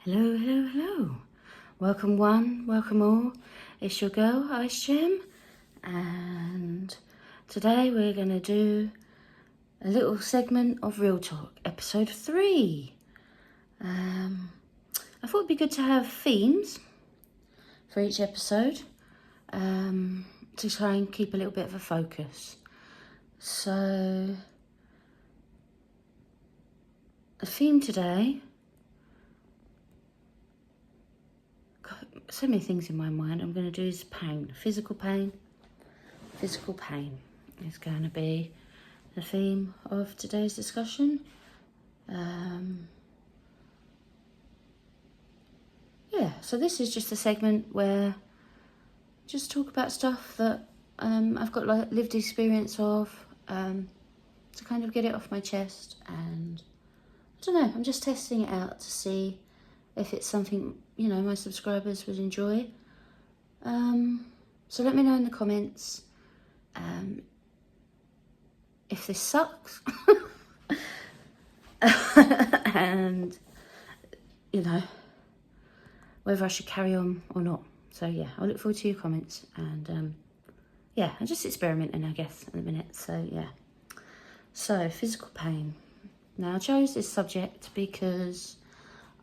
Hello, hello, hello. Welcome one, welcome all. It's your girl, Ice Gem, and today we're going to do a little segment of Real Talk, episode 3. I thought it'd be good to have themes for each episode to try and keep a little bit of a focus. So, the theme today, so many things in my mind. I'm going to do is pain, physical pain. Physical pain is going to be the theme of today's discussion. So this is just a segment where I just talk about stuff that I've got lived experience of to kind of get it off my chest, and I don't know, I'm just testing it out to see if it's something, my subscribers would enjoy. So let me know in the comments if this sucks and whether I should carry on or not. So yeah, I'll look forward to your comments, and I'm just experimenting, I guess, at the minute. So yeah, so physical pain. Now I chose this subject because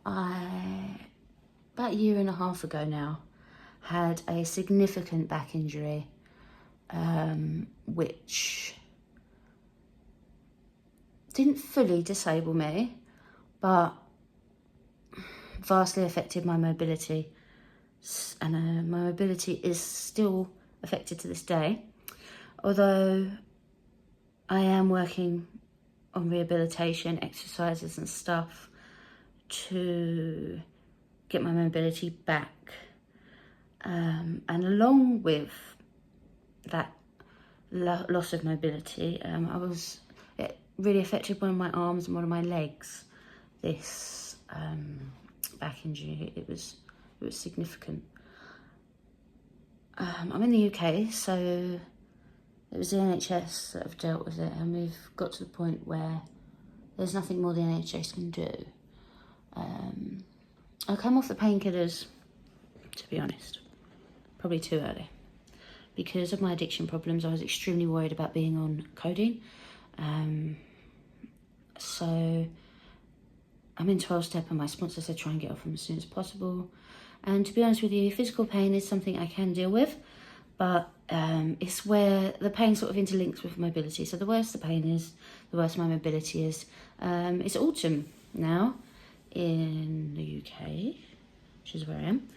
about a year and a half ago now, had a significant back injury, which didn't fully disable me, but vastly affected my mobility. And my mobility is still affected to this day, although I am working on rehabilitation exercises and stuff to get my mobility back. And along with that loss of mobility, it really affected one of my arms and one of my legs. This back injury, it was significant. I'm in the UK, so it was the NHS that have dealt with it, and we've got to the point where there's nothing more the NHS can do. I come off the painkillers, to be honest, probably too early. Because of my addiction problems, I was extremely worried about being on codeine. So I'm in 12-step, and my sponsor said try and get off them as soon as possible. And to be honest with you, physical pain is something I can deal with, but it's where the pain sort of interlinks with mobility. So the worse the pain is, the worse my mobility is. It's autumn now in the UK, which is where I am,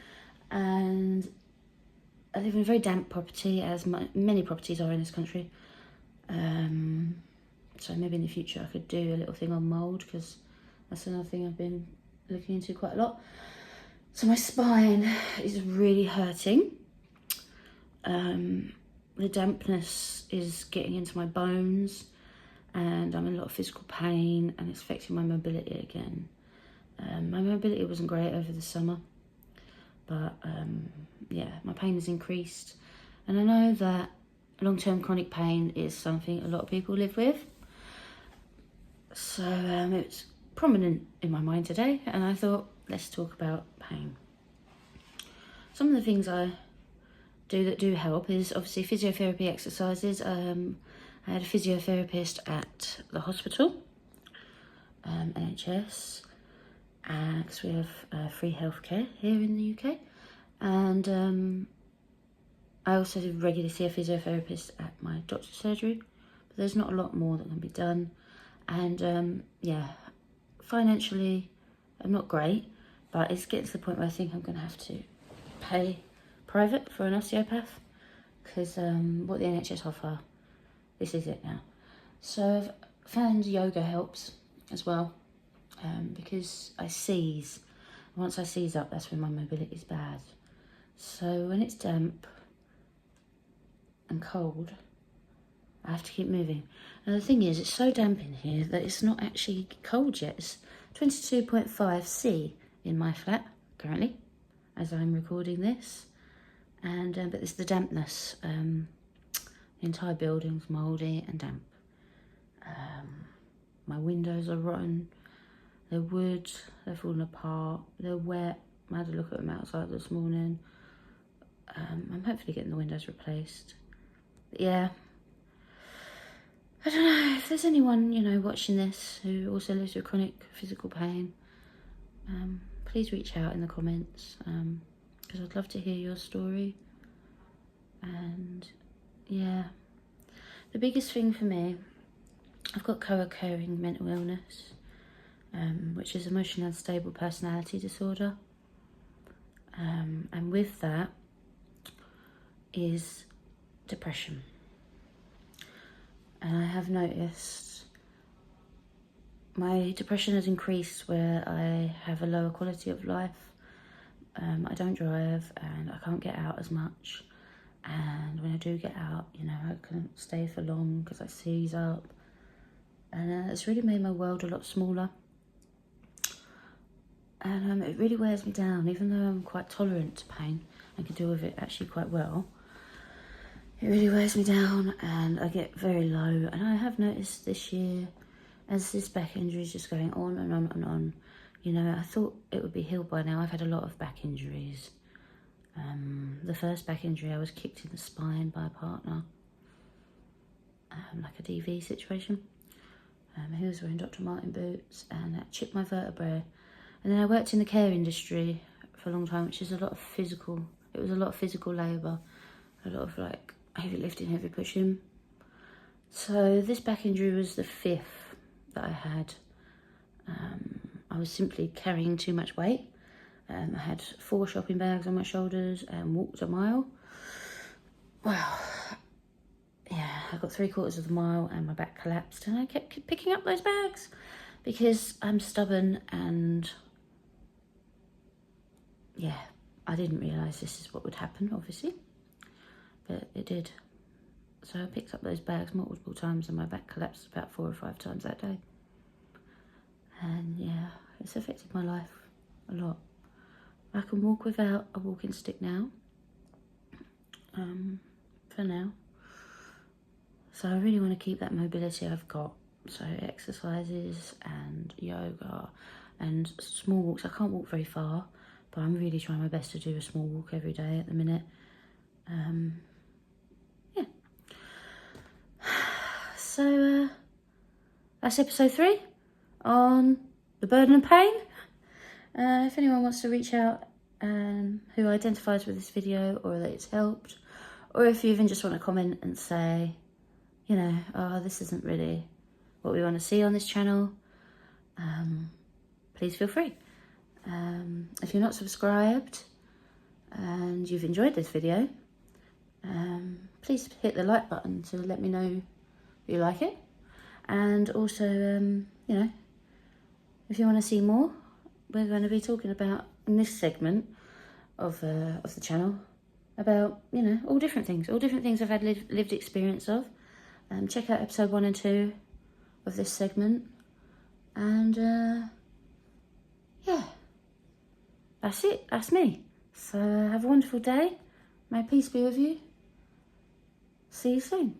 and I live in a very damp property, as many properties are in this country. So maybe in the future I could do a little thing on mould, because that's another thing I've been looking into quite a lot. So my spine is really hurting. The dampness is getting into my bones, and I'm in a lot of physical pain, and it's affecting my mobility again. My mobility wasn't great over the summer, but my pain has increased. And I know that long-term chronic pain is something a lot of people live with. So it's prominent in my mind today, and I thought, let's talk about pain. Some of the things I do that do help is obviously physiotherapy exercises. I had a physiotherapist at the hospital, NHS, because we have free healthcare here in the UK. And I also regularly see a physiotherapist at my doctor's surgery, but there's not a lot more that can be done. And financially, I'm not great, but it's getting to the point where I think I'm going to have to pay private for an osteopath, because what the NHS offer, this is it now. So I've found yoga helps as well, because I seize. Once I seize up, that's when my mobility is bad. So when it's damp and cold, I have to keep moving. And the thing is, it's so damp in here that it's not actually cold yet. It's 22.5 C in my flat currently, as I'm recording this. And but it's the dampness. The entire building's mouldy and damp. My windows are rotten. They're wood, they're falling apart, they're wet. I had a look at them outside this morning. I'm hopefully getting the windows replaced. But yeah, I don't know if there's anyone, you know, watching this who also lives with chronic physical pain. Please reach out in the comments, because I'd love to hear your story. And yeah, the biggest thing for me, I've got co-occurring mental illness, which is emotional unstable personality disorder. And with that is depression. And I have noticed my depression has increased where I have a lower quality of life. I don't drive and I can't get out as much. And when I do get out, you know, I can't stay for long because I seize up. And it's really made my world a lot smaller. And it really wears me down, even though I'm quite tolerant to pain and can deal with it actually quite well. It really wears me down and I get very low. And I have noticed this year, as this back injury is just going on and on and on, you know, I thought it would be healed by now. I've had a lot of back injuries. The first back injury, I was kicked in the spine by a partner, like a DV situation. He was wearing Dr. Martin boots and that chipped my vertebrae. And then I worked in the care industry for a long time, which is a lot of physical, it was a lot of physical labour, a lot of like heavy lifting, heavy pushing. So this back injury was the 5th that I had. I was simply carrying too much weight. I had 4 shopping bags on my shoulders and walked a mile. Well, yeah, I got 3/4 of the mile and my back collapsed and I kept picking up those bags because I'm stubborn and yeah, I didn't realise this is what would happen, obviously, but it did. So I picked up those bags multiple times and my back collapsed about 4 or 5 times that day. And yeah, it's affected my life a lot. I can walk without a walking stick now, for now. So I really want to keep that mobility I've got. So exercises and yoga and small walks. I can't walk very far, but I'm really trying my best to do a small walk every day at the minute. Yeah. So that's episode 3 on the burden and pain. If anyone wants to reach out who identifies with this video or that it's helped, or if you even just want to comment and say, you know, oh, this isn't really what we want to see on this channel, please feel free. If you're not subscribed and you've enjoyed this video, please hit the like button to let me know you like it. And also, you know, if you want to see more, we're going to be talking about, in this segment of the channel, about, you know, all different things I've had lived experience of. Check out episode 1 and 2 of this segment. And yeah, that's it, that's me. So have a wonderful day. May peace be with you. See you soon.